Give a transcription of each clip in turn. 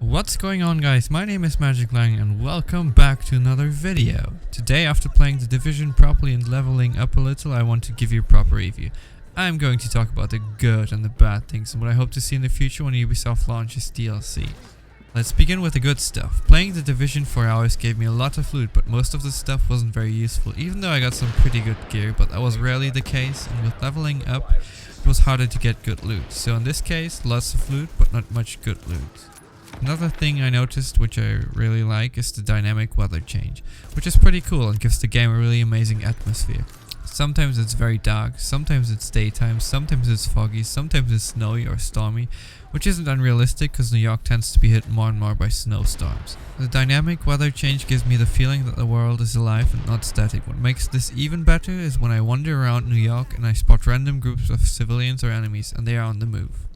What's going on, guys? My name is MagicLion and welcome back to another video. Today, after playing The Division properly and leveling up a little, I want to give you a proper review. I'm going to talk about the good and the bad things and what I hope to see in the future when Ubisoft launches DLC. Let's begin with the good stuff. Playing The Division for hours gave me a lot of loot, but most of the stuff wasn't very useful, even though I got some pretty good gear, but that was rarely the case, and with leveling up, it was harder to get good loot. So in this case, lots of loot, but not much good loot. Another thing I noticed, which I really like, is the dynamic weather change, which is pretty cool and gives the game a really amazing atmosphere. Sometimes it's very dark, sometimes it's daytime, sometimes it's foggy, sometimes it's snowy or stormy, which isn't unrealistic because New York tends to be hit more and more by snowstorms. The dynamic weather change gives me the feeling that the world is alive and not static. What makes this even better is when I wander around New York and I spot random groups of civilians or enemies and they are on the move.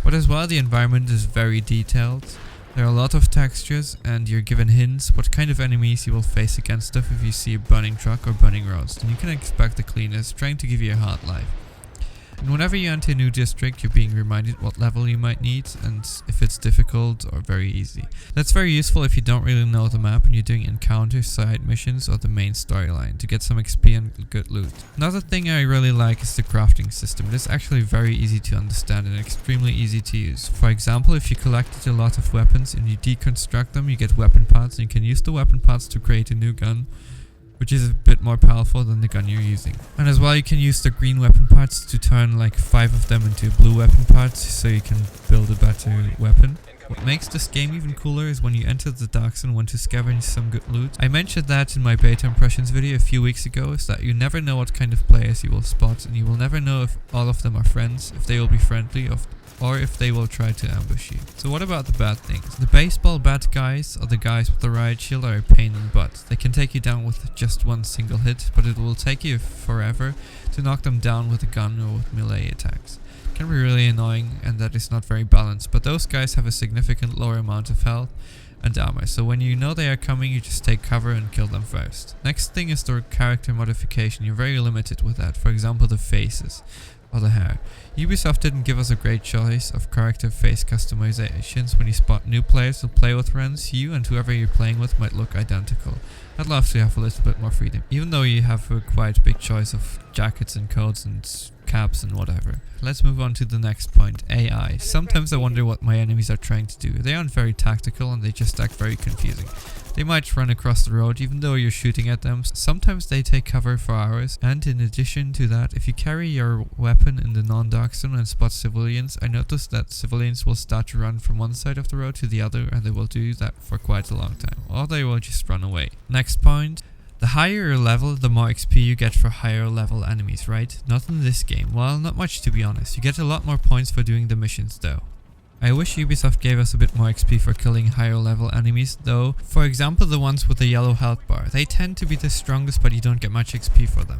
But as well, the environment is very detailed. There are a lot of textures and you're given hints what kind of enemies you will face against stuff if you see a burning truck or burning roads. Then you can expect the cleaners trying to give you a hard life. And whenever you enter a new district, you're being reminded what level you might need and if it's difficult or very easy. That's very useful if you don't really know the map and you're doing encounters, side missions or the main storyline to get some XP and good loot. Another thing I really like is the crafting system. It is actually very easy to understand and extremely easy to use. For example, if you collected a lot of weapons and you deconstruct them, you get weapon parts and you can use the weapon parts to create a new gun, which is a bit more powerful than the gun you're using. And as well, you can use the green weapon parts to turn like 5 of them into blue weapon parts so you can build a better weapon. What makes this game even cooler is when you enter the dark zone and want to scavenge some good loot. I mentioned that in my beta impressions video a few weeks ago, is that you never know what kind of players you will spot and you will never know if all of them are friends, if they will be friendly, or if they will try to ambush you. So what about the bad things? The baseball bat guys or the guys with the riot shield are a pain in the butt. They can take you down with just one single hit, but it will take you forever to knock them down with a gun or with melee attacks. It can be really annoying and that is not very balanced, but those guys have a significant lower amount of health and armor, so when you know they are coming, you just take cover and kill them first. Next thing is the character modification. You're very limited with that. For example, the faces or the hair. Ubisoft didn't give us a great choice of character face customizations. When you spot new players who play with friends, you and whoever you're playing with might look identical. I'd love to have a little bit more freedom, even though you have a quite big choice of jackets and coats and caps and whatever. Let's move on to the next point, AI. Sometimes I wonder what my enemies are trying to do. They aren't very tactical and they just act very confusing. They might run across the road even though you're shooting at them. Sometimes they take cover for hours, and in addition to that, if you carry your weapon in the non-dark zone and spot civilians, I noticed that civilians will start to run from one side of the road to the other, and they will do that for quite a long time, or they will just run away. Next point. The higher your level, the more XP you get for higher level enemies, right? Not in this game. Well, not much to be honest. You get a lot more points for doing the missions though. I wish Ubisoft gave us a bit more XP for killing higher level enemies though. For example, the ones with the yellow health bar. They tend to be the strongest, but you don't get much XP for them.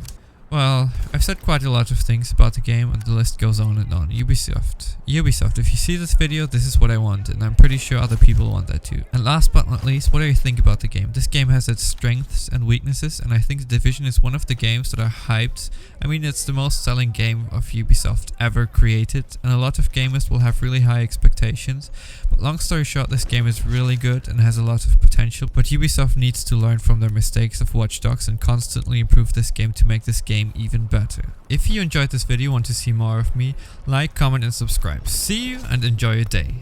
Well, I've said quite a lot of things about the game and the list goes on and on. Ubisoft, if you see this video, this is what I want and I'm pretty sure other people want that too. And last but not least, what do you think about the game? This game has its strengths and weaknesses and I think The Division is one of the games that are hyped. I mean, it's the most selling game of Ubisoft ever created and a lot of gamers will have really high expectations. But long story short, this game is really good and has a lot of potential, but Ubisoft needs to learn from their mistakes of Watch Dogs and constantly improve this game to make this game even better. If you enjoyed this video and want to see more of me, like, comment and subscribe. See you and enjoy your day.